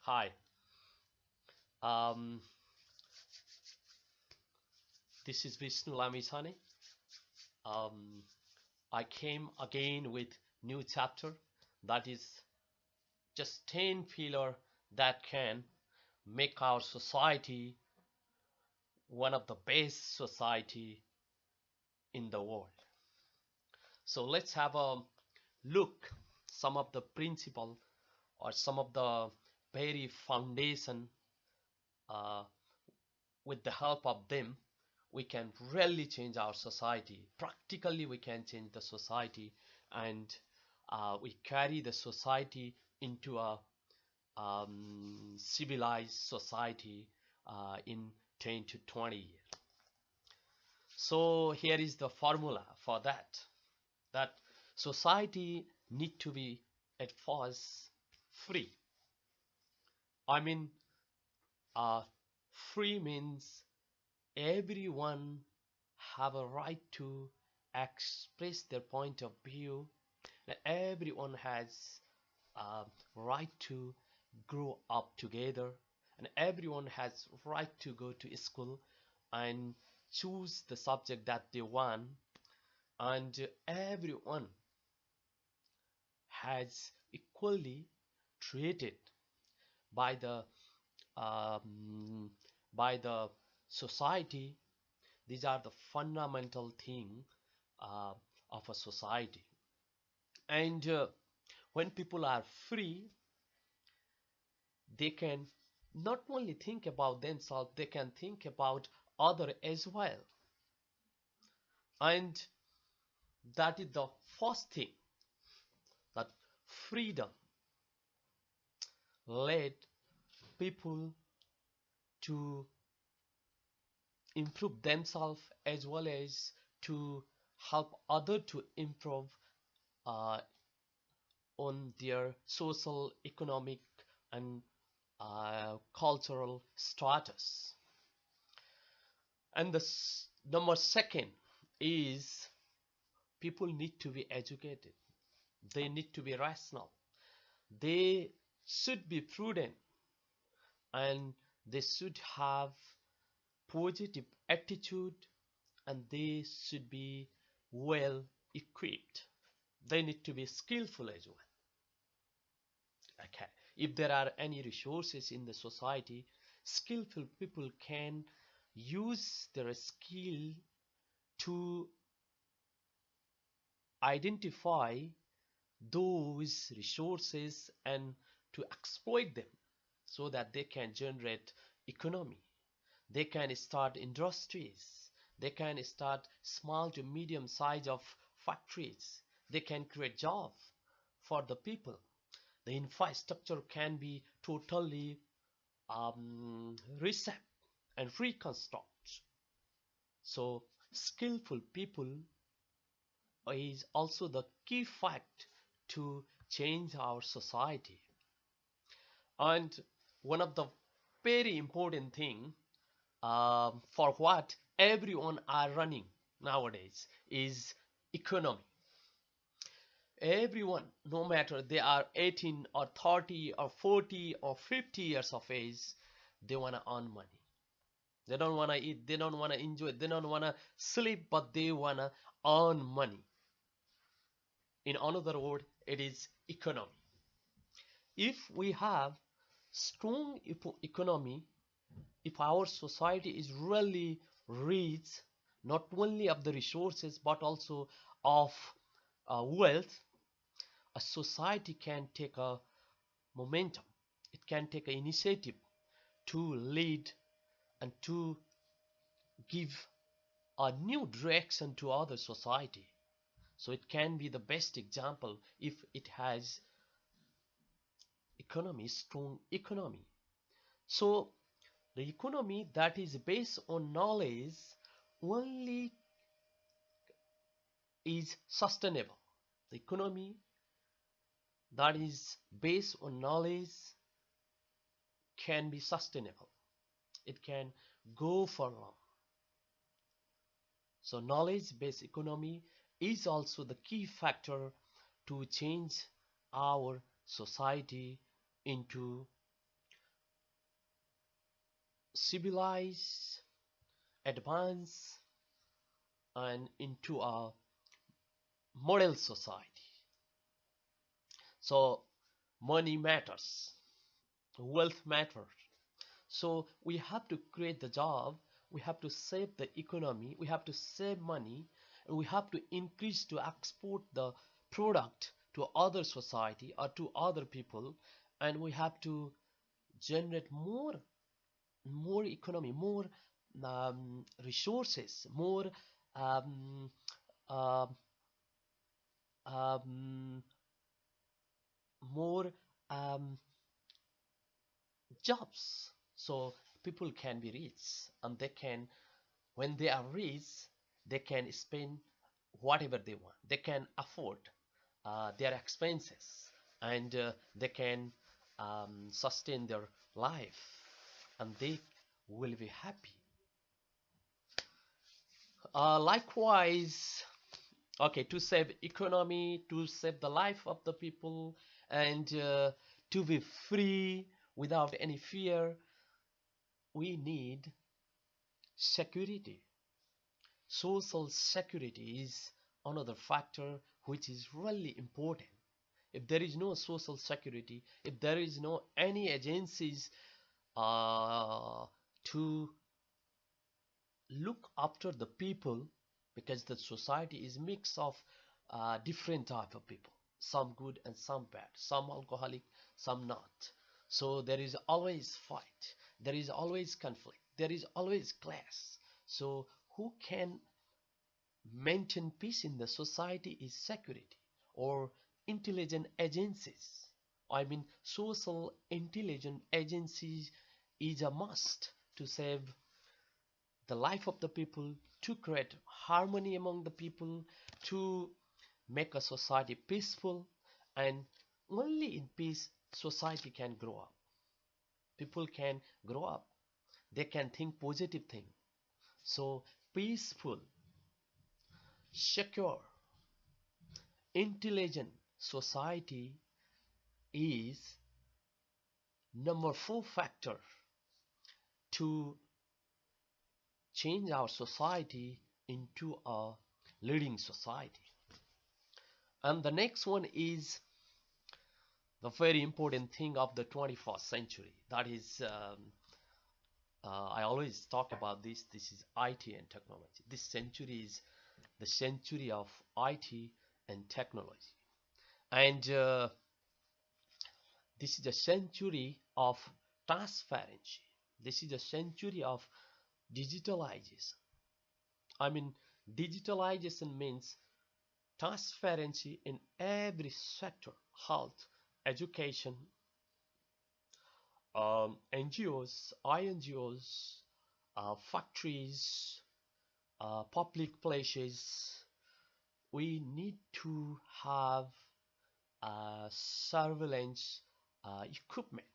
Hi, um, this is Vishnu Lamisani. Um, I came again with new chapter that is just 10 pillar that can make our society one of the best society in the world. So let's have a look some of the principle or some of the very foundation uh, with the help of them we can really change our society practically we can change the society and we carry the society into a civilized society in 10 to 20 years. So here is the formula for that society need to be at first free. I mean, uh, free means everyone have a right to express their point of view. Everyone has a right to grow up together, and everyone has right to go to school and choose the subject that they want, and everyone has equally treated by the um, by the society. These are the fundamental thing uh, of a society. And when people are free, they can not only think about themselves, they can think about other as well. And that is the first thing, that freedom led people to improve themselves as well as to help other to improve uh, on their social, economic, and cultural status. And the number second is people need to be educated. They need to be rational. They should be prudent and they should have positive attitude and they should be well equipped. They need to be skillful as well. Okay. If there are any resources in the society, skillful people can use their skill to identify those resources and to exploit them so that they can generate economy. They can start industries. They can start small to medium size of factories. They can create job for the people. The infrastructure can be totally reset and reconstruct. So skillful people is also the key fact to change our society. And one of the very important thing for what everyone are running nowadays is economy. Everyone, no matter they are 18 or 30 or 40 or 50 years of age, they want to earn money. They don't want to eat, they don't want to enjoy, they don't want to sleep, but they want to earn money. In another word, it is economy. If we have strong economy, if our society is really rich, not only of the resources but also of wealth, a society can take a momentum. It can take an initiative to lead and to give a new direction to other society. So it can be the best example if it has economy, strong economy. So the economy that is based on knowledge only is sustainable. The economy that is based on knowledge can be sustainable. It can go for long. So knowledge-based economy is also the key factor to change our society into civilize, advance, and into a model society. So money matters, wealth matters. So we have to create the job, we have to save the economy, we have to save money, and we have to increase to export the product to other society or to other people, and we have to generate more economy, more resources, more um, uh, um, more um, jobs, so people can be rich, and they can, when they are rich, they can spend whatever they want, they can afford their expenses, and they can sustain their life, and they will be happy. Likewise, okay, to save economy, to save the life of the people, and to be free without any fear, we need security. Social security is another factor which is really important. If there is no social security, if there is no any agencies uh, to look after the people, because the society is mix of different type of people, some good and some bad, some alcoholic, some not. So there is always fight, there is always conflict, there is always class. So who can maintain peace in the society is security or intelligent agencies. I mean, social intelligent agencies is a must to save the life of the people, to create harmony among the people, to make a society peaceful, and only in peace society can grow up. People can grow up. They can think positive thing. So peaceful, secure, intelligent society is number four factor to change our society into a leading society. And the next one is the very important thing of the 21st century. That is, I always talk about this. This is IT and technology. This century is the century of IT and technology. And this is a century of transparency. This is a century of digitalization. I mean, digitalization means transparency in every sector: health, education, NGOs, INGOs, factories, public places. We need to have surveillance equipment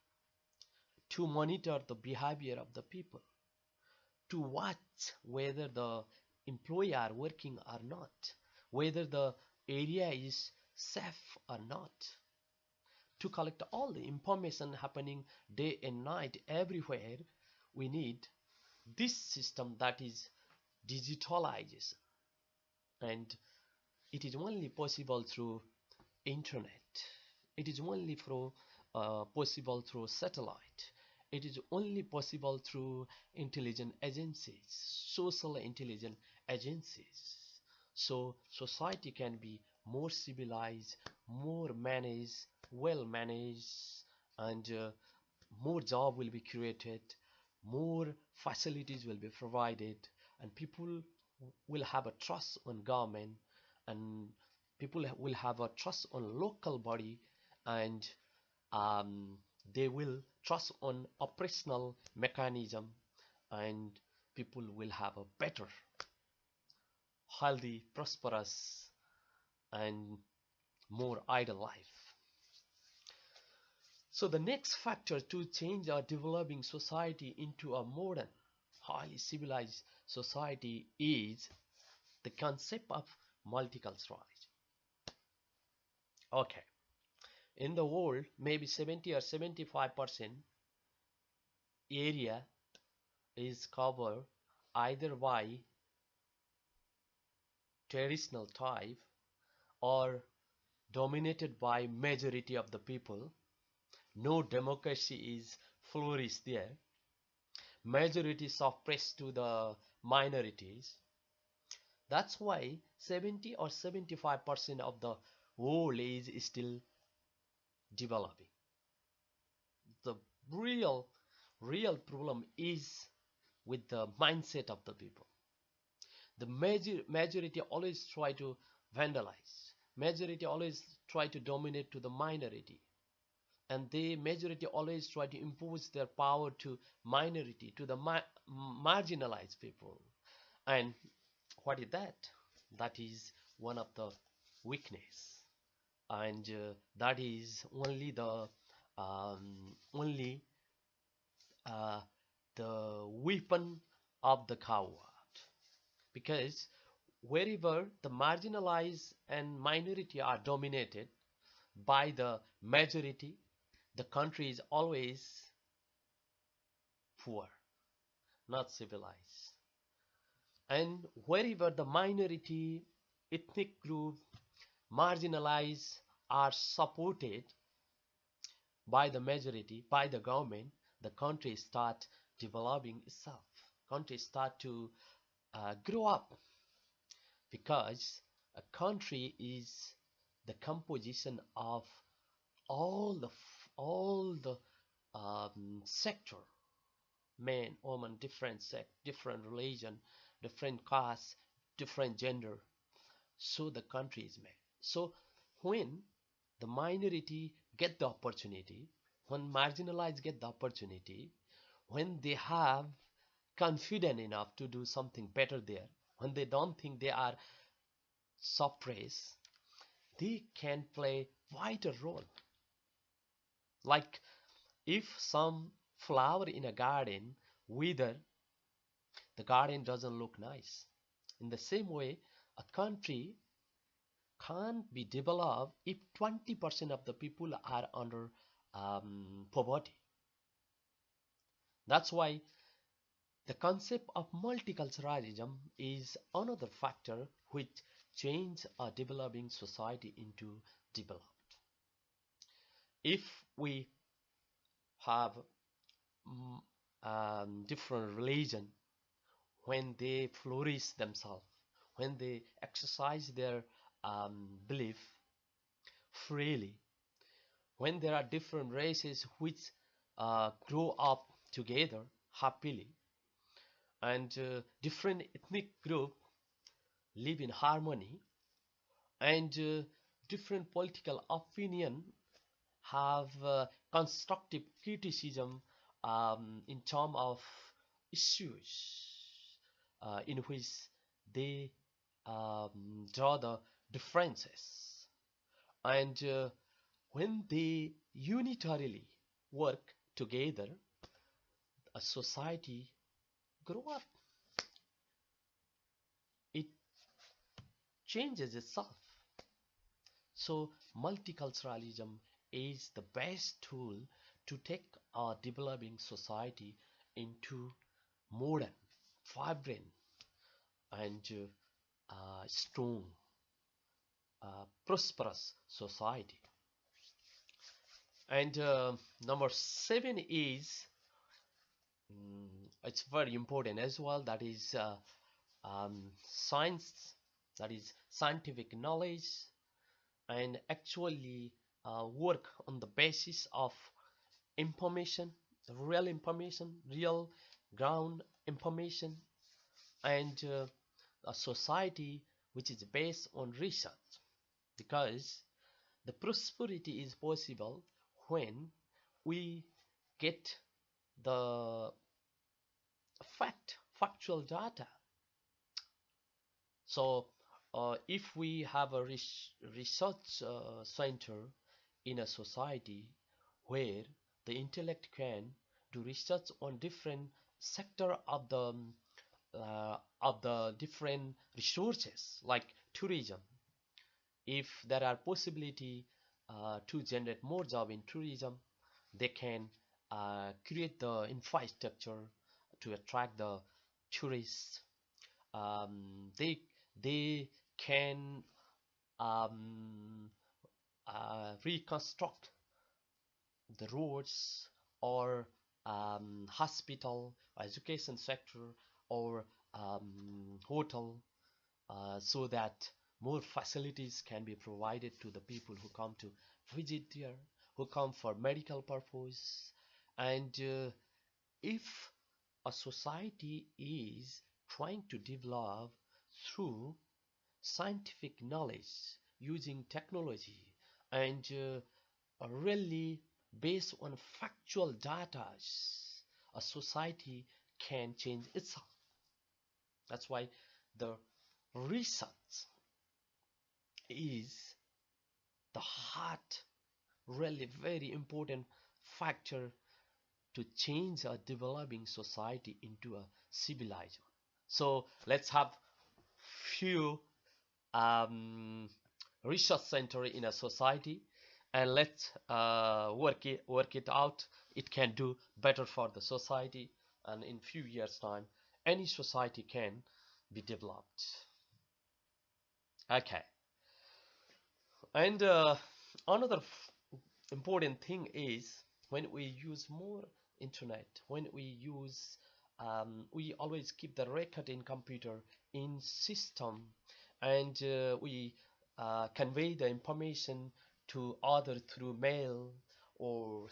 to monitor the behavior of the people, to watch whether the employee are working or not, whether the area is safe or not, to collect all the information happening day and night everywhere. We need this system that is digitalization, and it is only possible through internet. It is only possible through satellite. It is only possible through intelligent agencies, social intelligent agencies. So society can be more civilized, more managed, well managed, and more job will be created, more facilities will be provided, and people will have a trust on government, and people will have a trust on local body, and um, they will trust on operational mechanism, and people will have a better, healthy, prosperous, and more idle life. So the next factor to change our developing society into a modern, highly civilized society is the concept of multiculturality. Okay, in the world, maybe 70 or 75% area is covered either by traditional tribe or dominated by majority of the people. No democracy is flourished there. Majority suppress to the minorities. That's why 70 or 75% of the world is still developing. The real real problem is with the mindset of the people. The majority always try to vandalize. Majority always try to dominate to the minority. And the majority always try to impose their power to minority, to the marginalized people. And what is that? That is one of the weakness, and that is only uh, the weapon of the coward. Because wherever the marginalized and minority are dominated by the majority, the country is always poor, not civilized. And wherever the minority, ethnic group, marginalized are supported by the majority, by the government, the country start developing itself. Country start to grow up, because a country is the composition of all the sector, men, women, different sex, different religion, different caste, different gender. So the country is made. So when the minority get the opportunity, when marginalized get the opportunity, when they have confident enough to do something better there, when they don't think they are suppressed, they can play vital role. Like if some flower in a garden wither, the garden doesn't look nice. In the same way, a country can't be developed if 20% of the people are under poverty. That's why the concept of multiculturalism is another factor which change a developing society into developed. If we have different religion, when they flourish themselves, when they exercise their belief freely, when there are different races which grow up together happily, and different ethnic group live in harmony, and different political opinion have constructive criticism in terms of issues in which they draw the differences, and when they unitarily work together, a society grow up. It changes itself. So multiculturalism is the best tool to take a developing society into modern, vibrant, and strong, prosperous society. And number seven is it's very important as well. That is science. That is scientific knowledge, and actually work on the basis of information, real ground information, and a society which is based on research. Because the prosperity is possible when we get the factual data. So if we have a research center in a society where the intellect can do research on different sector of the different resources like tourism, if there are possibility to generate more job in tourism, they can create the infrastructure to attract the tourists. They can um, reconstruct the roads or hospital, education sector, or hotel, so that more facilities can be provided to the people who come to visit there, who come for medical purpose. And if a society is trying to develop through scientific knowledge using technology and really based on factual data, a society can change itself. That's why the research is the heart, really very important factor to change a developing society into a civilized one. So let's have few um, research center in a society, and let's work it out. It can do better for the society, and in few years time any society can be developed. Okay. And another important thing is when we use more internet, when we use we always keep the record in computer in system, and we convey the information to other through mail or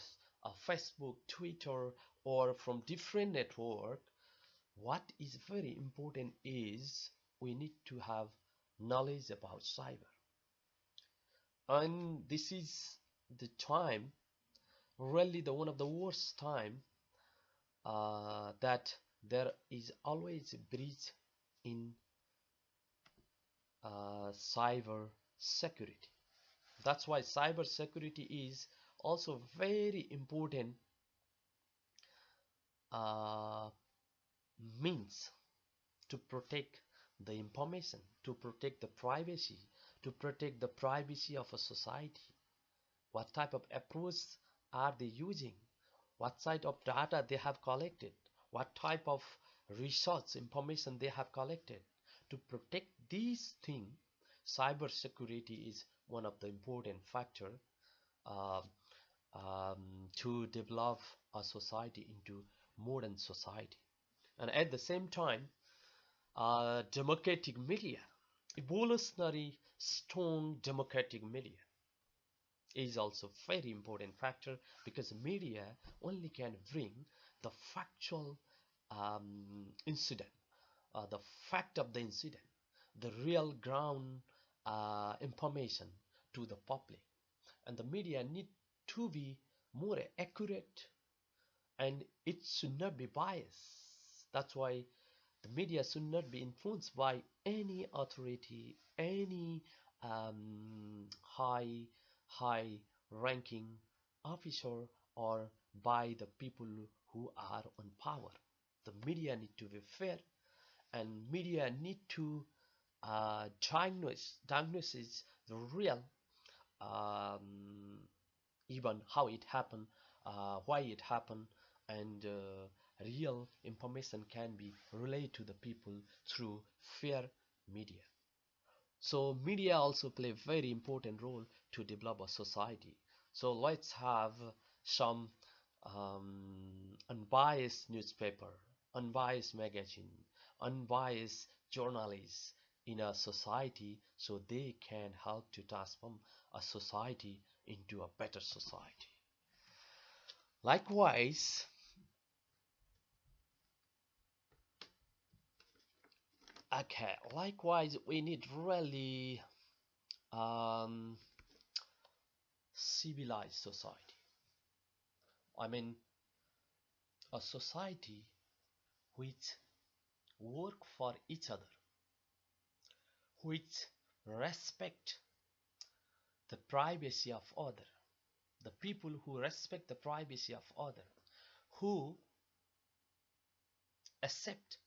Facebook, Twitter, or from different network. What is very important is we need to have knowledge about cyber, and this is the time, really the one of the worst time, that there is always a breach in cyber security. That's why cyber security is also very important uh, means to protect the information, to protect the privacy, to protect the privacy of a society. What type of approach are they using? What type of data they have collected? What type of research information they have collected? To protect these things, cyber security is one of the important factor uh, to develop a society into modern society. And at the same time, democratic media, evolutionary strong democratic media is also very important factor, because media only can bring the factual incident, the fact of the incident, the real ground information to the public, and the media need to be more accurate, and it should not be biased. That's why the media should not be influenced by any authority, any high ranking officer, or by the people who are on power. The media need to be fair, and media need to diagnose the real, um, even how it happened, why it happened, and real information can be relayed to the people through fair media. So media also play a very important role to develop a society. So let's have some unbiased newspaper, unbiased magazine, unbiased journalists in a society, so they can help to transform a society into a better society. Likewise, we need really um, civilized society. I mean, a society which work for each other, which respect the privacy of other, the people who respect the privacy of other, who accept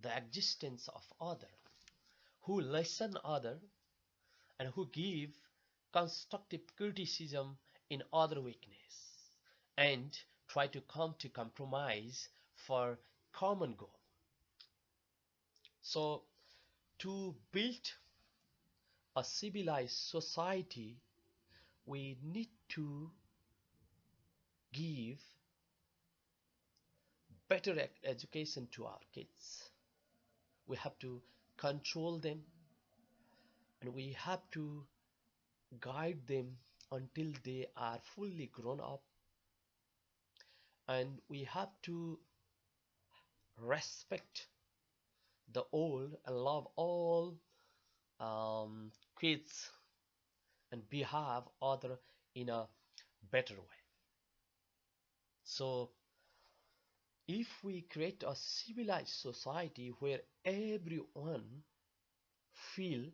the existence of other, who listen other, and who give constructive criticism in other weakness, and try to come to compromise for common goal. So to build a civilized society, we need to give better education to our kids. We have to control them, and we have to guide them until they are fully grown up, and we have to respect the old and love all kids and behave other in a better way. So if we create a civilized society where everyone feel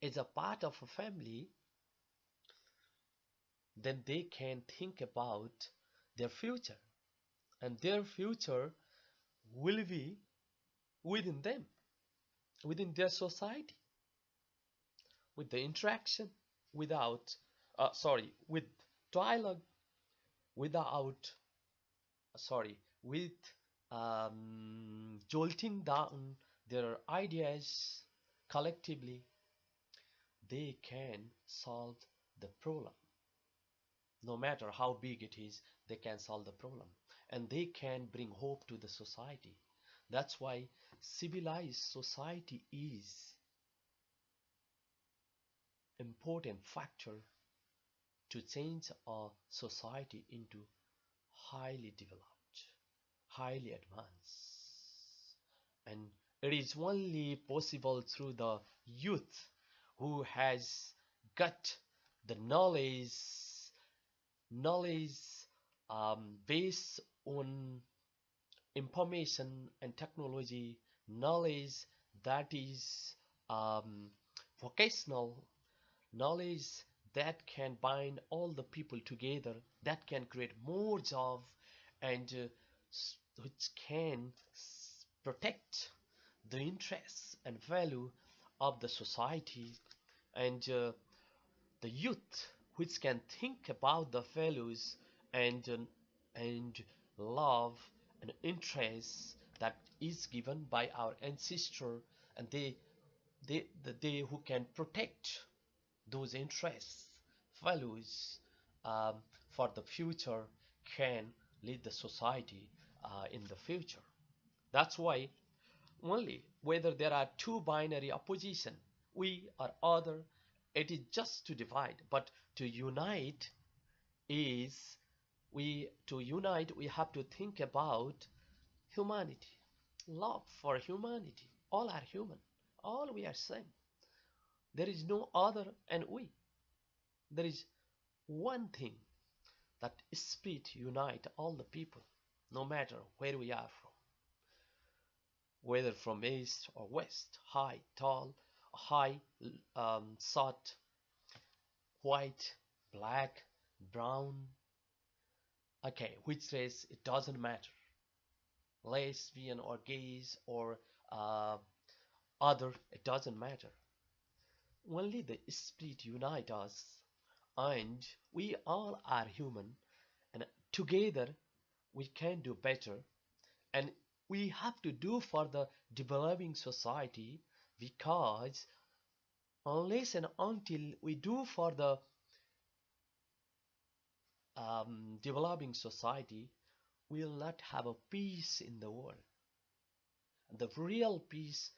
is a part of a family, then they can think about their future, and their future will be within them, within their society, with the interaction, without with dialogue, without with jolting down their ideas collectively. They can solve the problem. No matter how big it is, they can solve the problem, and they can bring hope to the society. That's why civilized society is important factor to change a society into highly developed, highly advanced. And it is only possible through the youth who has got the knowledge based on information and technology, knowledge that is vocational, knowledge that can bind all the people together, that can create more job, and which can protect the interests and value of the society, and the youth which can think about the values and and love and interest that is given by our ancestor, and they who can protect those interests, values, um, for the future, can lead the society in the future. That's why only whether there are two binary opposition, we or other, it is just to divide, but to unite is we have to think about humanity, love for humanity. All are human, all we are same. There is no other and we. There is one thing that spirit unite all the people, no matter where we are from, whether from east or west, high, tall, high, short, white, black, brown. Okay, which race, it doesn't matter. Lesbian or gays or uh, other, it doesn't matter. Only the spirit unite us, and we all are human, and together we can do better, and we have to do for the developing society, because unless and until we do for the developing society, we will not have a peace in the world. And the real peace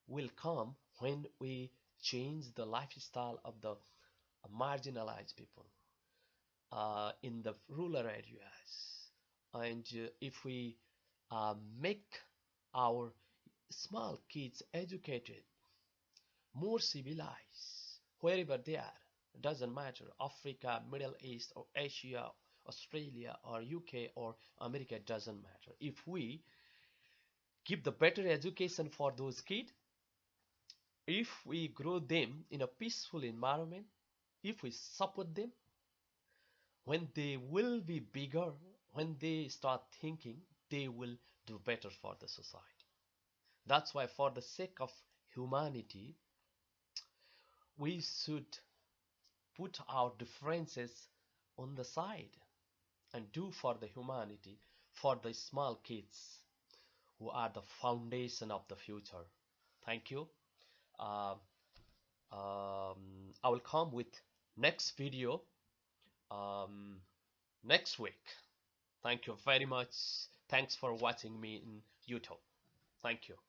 will come when we change the lifestyle of the marginalized people in the rural areas. And if we make our small kids educated, more civilized, wherever they are, it doesn't matter, Africa, Middle East, or Asia, Australia, or UK, or America, it doesn't matter. If we give the better education for those kids, if we grow them in a peaceful environment, if we support them, when they will be bigger, when they start thinking, they will do better for the society. That's why, for the sake of humanity, we should put our differences on the side and do for the humanity, for the small kids who are the foundation of the future. Thank you. Uh, I will come with next video um, next week. Thank you very much. Thanks for watching me in YouTube. Thank you.